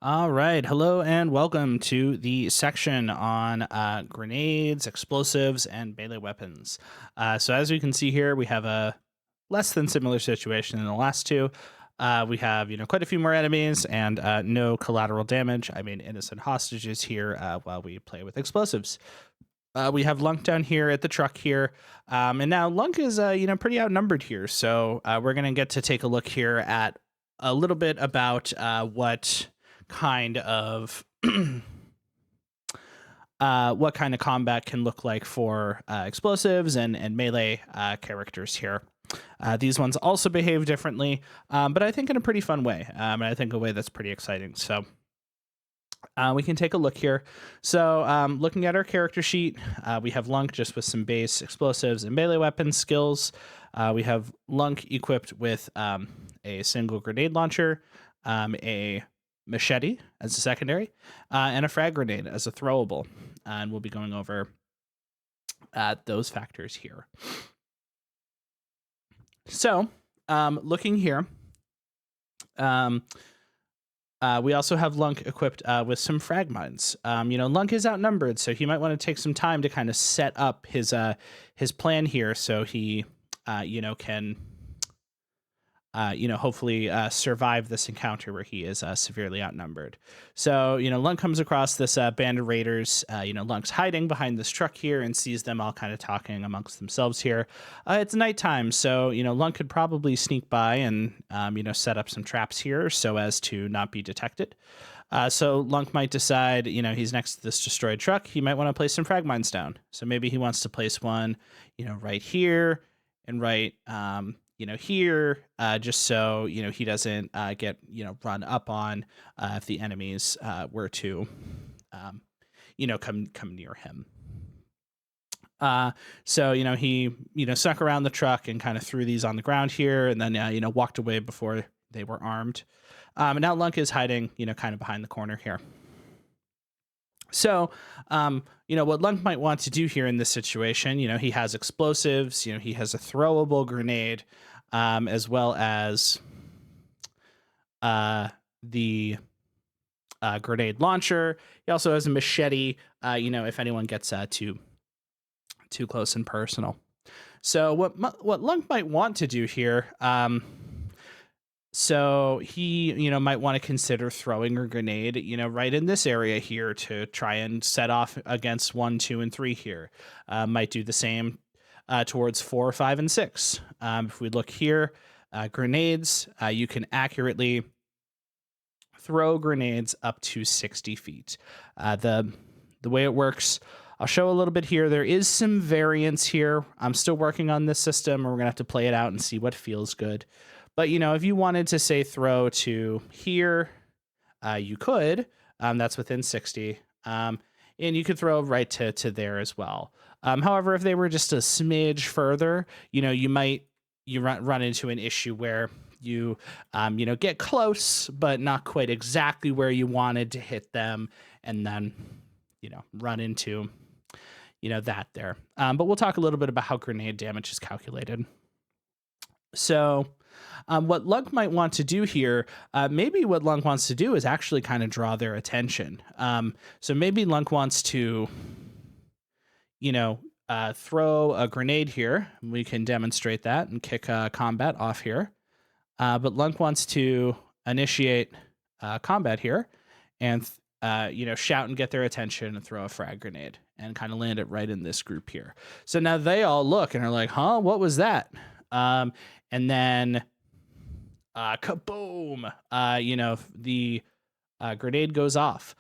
All right. Hello and welcome to the section on grenades, explosives, and melee weapons. So, as you can see here, we have a less than similar situation in the last two. We have, quite a few more enemies and no collateral damage. I mean, innocent hostages here while we play with explosives. We have Lunk down here at the truck here. And now Lunk is, pretty outnumbered here. So, we're going to get to take a look here at a little bit about what kind of what kind of combat can look like for explosives and melee characters here. These ones also behave differently, but I think in a pretty fun way, and I think a way that's pretty exciting. So we can take a look here. So looking at our character sheet, we have Lunk just with some base explosives and melee weapon skills. We have Lunk equipped with a single grenade launcher, a machete as a secondary, and a frag grenade as a throwable. And we'll be going over those factors here. So, looking here, we also have Lunk equipped with some frag mines. Lunk is outnumbered, so he might want to take some time to kind of set up his plan here, so he, can hopefully survive this encounter where he is severely outnumbered. So, Lunk comes across this band of raiders. Lunk's hiding behind this truck here and sees them all kind of talking amongst themselves here. It's nighttime, so, Lunk could probably sneak by and, set up some traps here so as to not be detected. So Lunk might decide, he's next to this destroyed truck. He might want to place some frag mines down. So maybe he wants to place one, right here and right, here, just so, he doesn't get, run up on if the enemies were to, come near him. So, he, snuck around the truck and kind of threw these on the ground here and then, walked away before they were armed. And now Lunk is hiding, kind of behind the corner here. So, what Lunk might want to do here in this situation, he has explosives, he has a throwable grenade, as well as the grenade launcher. He also has a machete, if anyone gets too close and personal. So what Lunk might want to do here, so he, might want to consider throwing a grenade, right in this area here to try and set off against 1, 2, and 3 here. Might do the same towards 4, 5, and 6. If we look here, grenades, you can accurately throw grenades up to 60 feet. The way it works, I'll show a little bit here. There is some variance here. I'm still working on this system, and we're going to have to play it out and see what feels good. But, if you wanted to, say, throw to here, you could. That's within 60. And you could throw right to there as well. However, if they were just a smidge further, you might run into an issue where you, get close, but not quite exactly where you wanted to hit them, and then, run into, that there. But we'll talk a little bit about how grenade damage is calculated. So, what Lunk might want to do here, maybe what Lunk wants to do is actually kind of draw their attention. So maybe Lunk wants to, throw a grenade here. We can demonstrate that and kick combat off here. But Lunk wants to initiate combat here and, shout and get their attention and throw a frag grenade and kind of land it right in this group here. So now they all look and are like, huh, what was that? And then kaboom, the grenade goes off.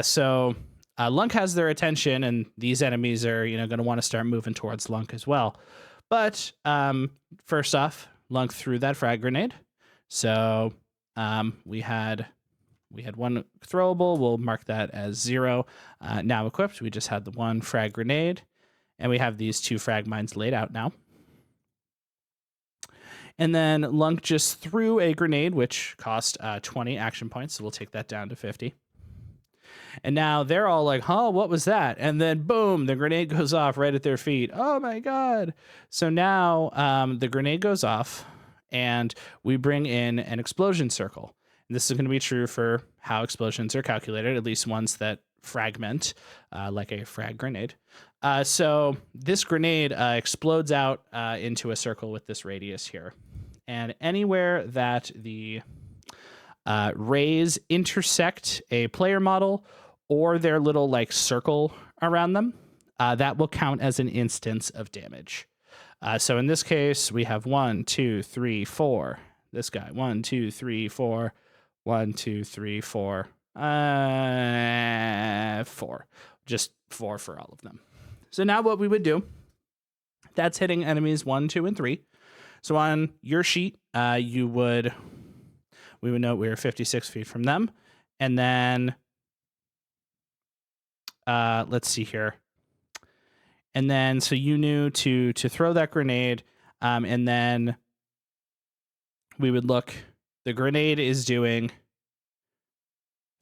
So Lunk has their attention, and these enemies are, going to want to start moving towards Lunk as well. But first off, Lunk threw that frag grenade. So we had one throwable. We'll mark that as 0. Now equipped. We just had the one frag grenade, and we have these 2 frag mines laid out now. And then Lunk just threw a grenade, which cost 20 action points. So we'll take that down to 50. And now they're all like, huh, what was that? And then boom, the grenade goes off right at their feet. Oh my God. So now the grenade goes off and we bring in an explosion circle. And this is going to be true for how explosions are calculated, at least ones that fragment, like a frag grenade. So this grenade explodes out into a circle with this radius here. And anywhere that the rays intersect a player model or their little like circle around them, that will count as an instance of damage. So in this case, we have 1, 2, 3, 4. This guy, 1, 2, 3, 4. 1, 2, 3, 4. 4. Just 4 for all of them. So now what we would do, that's hitting enemies 1, 2, and 3. So on your sheet, we would note we were 56 feet from them. And then, let's see here. And then, so you knew to throw that grenade, and then we would look. The grenade is doing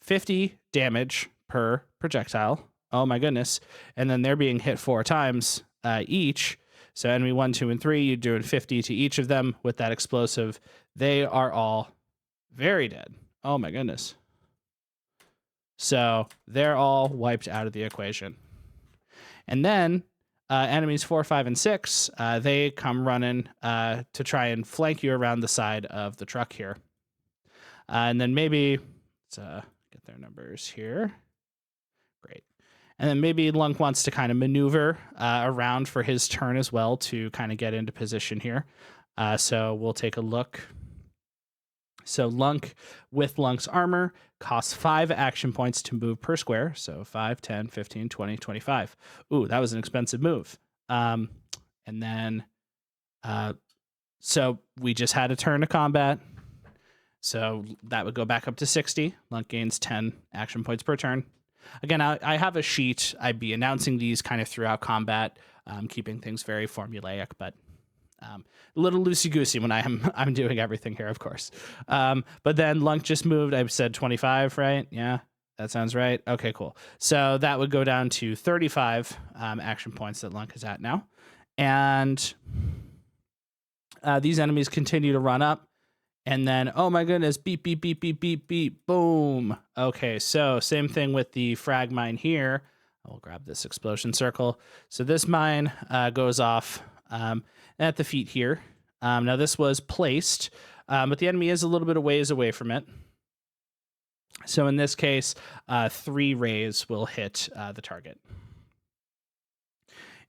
50 damage per projectile. Oh my goodness! And then they're being hit 4 times each. So enemy 1, 2, and 3, you're doing 50 to each of them with that explosive. They are all very dead. Oh my goodness! So they're all wiped out of the equation. And then enemies 4, 5, and 6, they come running to try and flank you around the side of the truck here. And then maybe, let's get their numbers here. Great. And then maybe Lunk wants to kind of maneuver around for his turn as well to kind of get into position here. So we'll take a look. So Lunk, with Lunk's armor, costs 5 action points to move per square. So 5, 10, 15, 20, 25. Ooh, that was an expensive move. And then, so we just had a turn to combat. So that would go back up to 60. Lunk gains 10 action points per turn. Again, I have a sheet. I'd be announcing these kind of throughout combat, keeping things very formulaic, but a little loosey-goosey when I'm doing everything here, of course. But then Lunk just moved. I said 25, right? Yeah, that sounds right. Okay, cool. So that would go down to 35 action points that Lunk is at now. And these enemies continue to run up. And then, oh my goodness, beep, beep, beep, beep, beep, beep, boom. Okay, so same thing with the frag mine here. I'll grab this explosion circle. So this mine goes off at the feet here. Now this was placed, but the enemy is a little bit of ways away from it. So in this case, 3 rays will hit the target.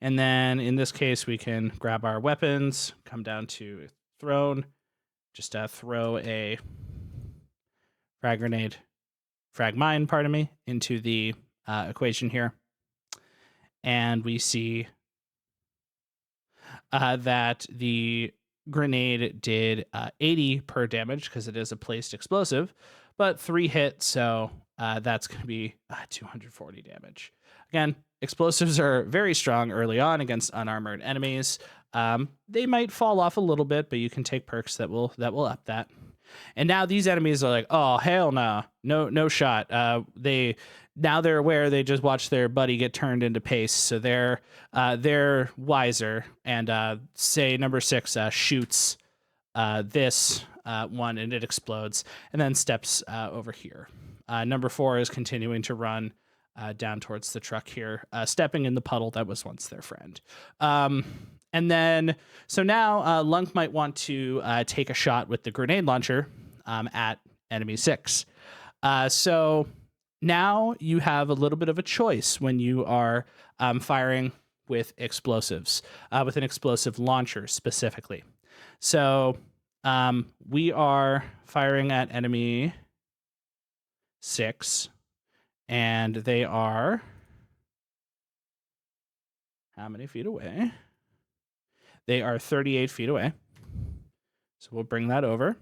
And then in this case, we can grab our weapons, come down to throne, just throw a frag mine, pardon me, into the equation here. And we see that the grenade did 80 per damage because it is a placed explosive, but 3 hit, so that's going to be 240 damage. Again, explosives are very strong early on against unarmored enemies. They might fall off a little bit, but you can take perks that will up that. And now these enemies are like, oh hell no shot. Now they're aware they just watched their buddy get turned into paste, so they're wiser. And say number 6 shoots this one and it explodes, and then steps over here. Number 4 is continuing to run down towards the truck here, stepping in the puddle that was once their friend. And then, so now Lunk might want to take a shot with the grenade launcher at enemy 6. So now you have a little bit of a choice when you are firing with explosives, with an explosive launcher specifically. So we are firing at enemy 6, and they are how many feet away? They are 38 feet away. So we'll bring that over.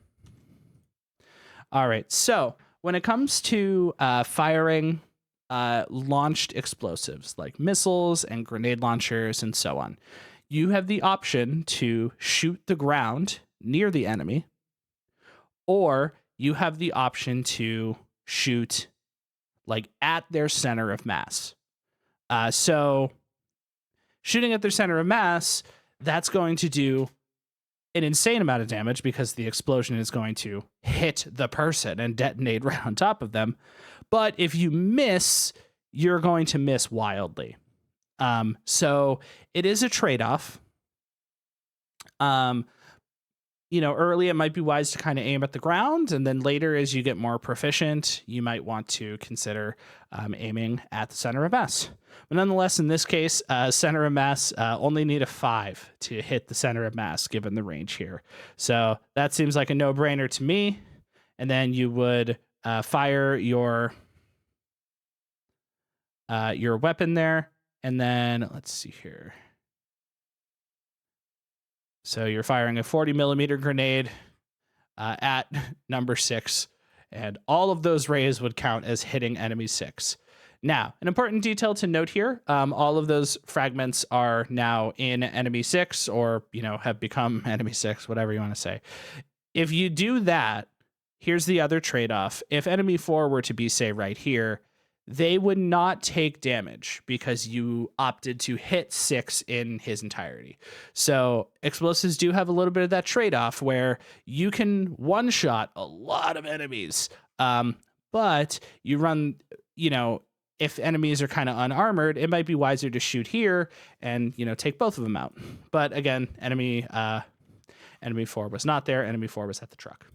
All right. So when it comes to firing launched explosives like missiles and grenade launchers and so on, you have the option to shoot the ground near the enemy, or you have the option to shoot like at their center of mass. So shooting at their center of mass, that's going to do an insane amount of damage because the explosion is going to hit the person and detonate right on top of them. But if you miss, you're going to miss wildly. So it is a trade-off. Early it might be wise to kind of aim at the ground, and then later, as you get more proficient, you might want to consider aiming at the center of mass. But nonetheless, in this case, center of mass only need a 5 to hit the center of mass, given the range here. So that seems like a no-brainer to me. And then you would fire your weapon there, and then let's see here. So you're firing a 40 millimeter grenade at number 6, and all of those rays would count as hitting enemy 6. Now, an important detail to note here, all of those fragments are now in enemy 6, or, have become enemy 6, whatever you want to say. If you do that, here's the other trade-off. If enemy 4 were to be, say, right here, they would not take damage because you opted to hit 6 in his entirety. So explosives do have a little bit of that trade-off where you can one-shot a lot of enemies, but you run, if enemies are kind of unarmored, it might be wiser to shoot here and, take both of them out. But again, enemy 4 was not there. Enemy 4 was at the truck.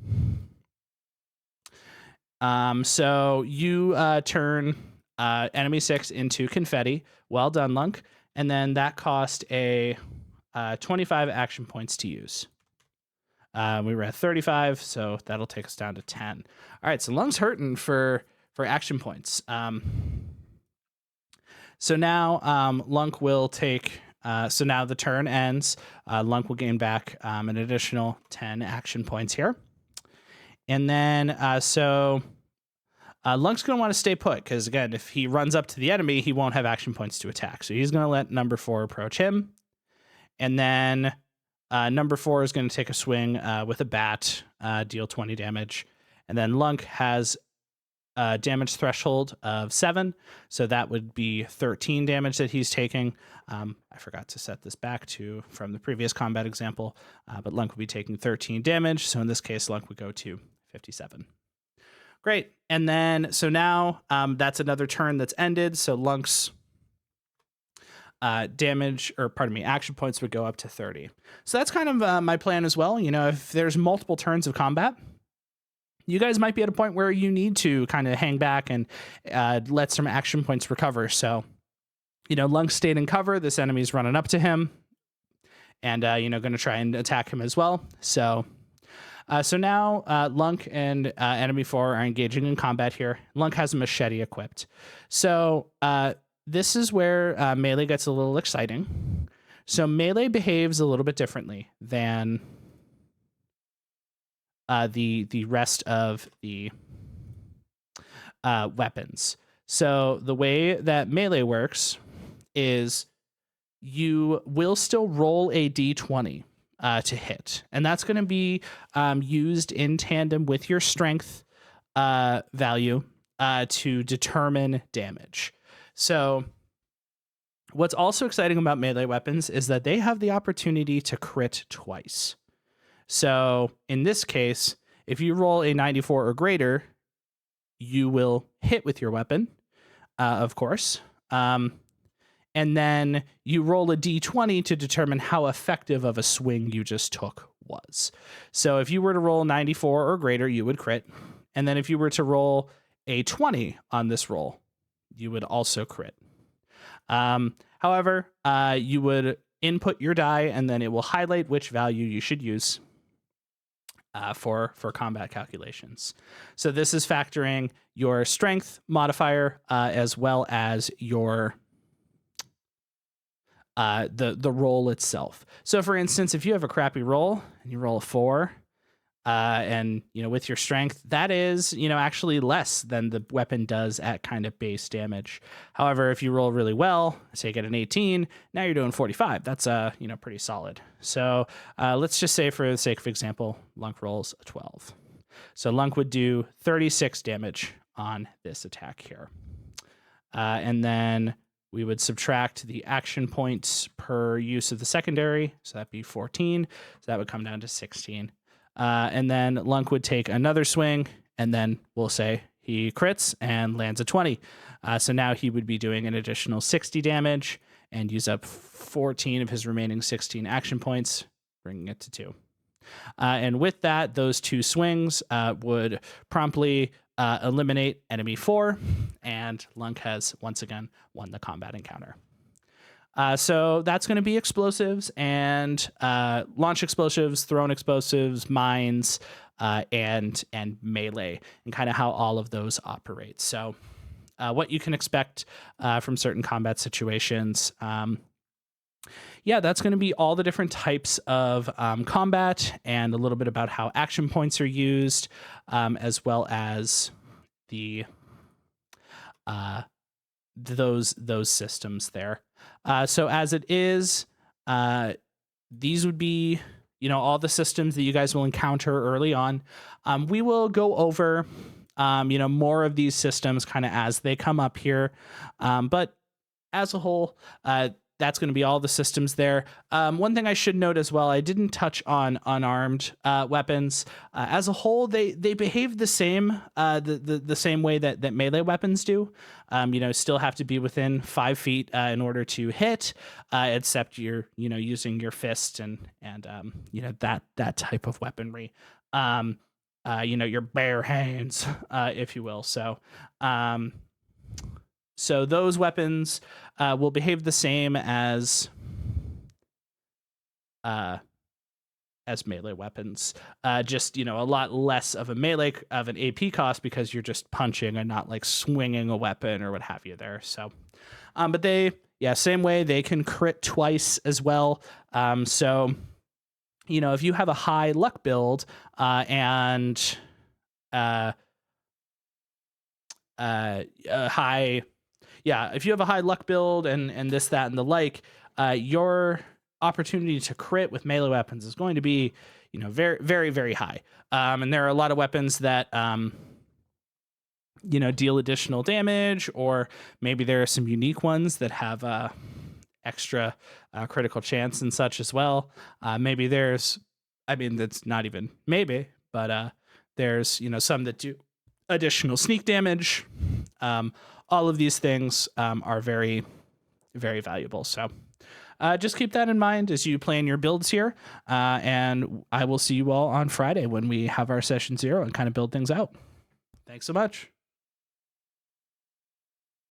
So you turn enemy 6 into confetti. Well done, Lunk. And then that cost a 25 action points to use. We were at 35, so that'll take us down to 10. All right, so Lunk's hurting for action points. So now Lunk will take... so now the turn ends. Lunk will gain back an additional 10 action points here. And then, Lunk's going to want to stay put because, again, if he runs up to the enemy, he won't have action points to attack. So he's going to let number 4 approach him. And then number 4 is going to take a swing with a bat, deal 20 damage. And then Lunk has a damage threshold of 7. So that would be 13 damage that he's taking. I forgot to set this back from the previous combat example, but Lunk would be taking 13 damage. So in this case, Lunk would go to 57. Great. And then, so now that's another turn that's ended. So Lunk's action points would go up to 30. So that's kind of my plan as well. If there's multiple turns of combat, you guys might be at a point where you need to kind of hang back and let some action points recover. So, Lunk stayed in cover. This enemy's running up to him and, going to try and attack him as well. So now Lunk and enemy 4 are engaging in combat here. Lunk has a machete equipped. So this is where melee gets a little exciting. So melee behaves a little bit differently than the rest of the weapons. So the way that melee works is you will still roll a d20 to hit, and that's going to be used in tandem with your strength value to determine damage. So what's also exciting about melee weapons is that they have the opportunity to crit twice. So in this case, if you roll a 94 or greater, you will hit with your weapon, of course. And then you roll a d20 to determine how effective of a swing you just took was. So if you were to roll 94 or greater, you would crit. And then if you were to roll a 20 on this roll, you would also crit. However, you would input your die, and then it will highlight which value you should use for combat calculations. So this is factoring your strength modifier as well as your the roll itself. So for instance, if you have a crappy roll and you roll a 4, and with your strength, that is actually less than the weapon does at kind of base damage. However, if you roll really well, say you get an 18, now you're doing 45. That's pretty solid. So let's just say, for the sake of example, Lunk rolls a 12. So Lunk would do 36 damage on this attack here, and then we would subtract the action points per use of the secondary. So that'd be 14. So that would come down to 16. And then Lunk would take another swing, and then we'll say he crits and lands a 20. So now he would be doing an additional 60 damage and use up 14 of his remaining 16 action points, bringing it to 2. And with that, those 2 swings would promptly eliminate enemy 4, and Lunk has once again won the combat encounter. So that's going to be explosives and launch explosives, thrown explosives, mines, and melee, and kind of how all of those operate. So what you can expect from certain combat situations. Yeah, that's going to be all the different types of combat and a little bit about how action points are used, as well as the those systems there. So as it is, these would be, all the systems that you guys will encounter early on. We will go over, more of these systems kind of as they come up here. But as a whole, that's going to be all the systems there. One thing I should note as well, I didn't touch on unarmed weapons. As a whole, they behave the same, the same way that melee weapons do. Still have to be within 5 feet in order to hit, except you're using your fist and that type of weaponry. Your bare hands, if you will. So those weapons will behave the same as melee weapons. Just a lot less of an AP cost because you're just punching and not like swinging a weapon or what have you there. So, but same way they can crit twice as well. So, if you have a high luck build and if you have a high luck build and this, that, and the like, your opportunity to crit with melee weapons is going to be, very, very, very high. And there are a lot of weapons that, deal additional damage, or maybe there are some unique ones that have extra critical chance and such as well. Maybe that's not even maybe, but there's, some that do additional sneak damage. All of these things are very, very valuable. So just keep that in mind as you plan your builds here. And I will see you all on Friday when we have our session 0 and kind of build things out. Thanks so much.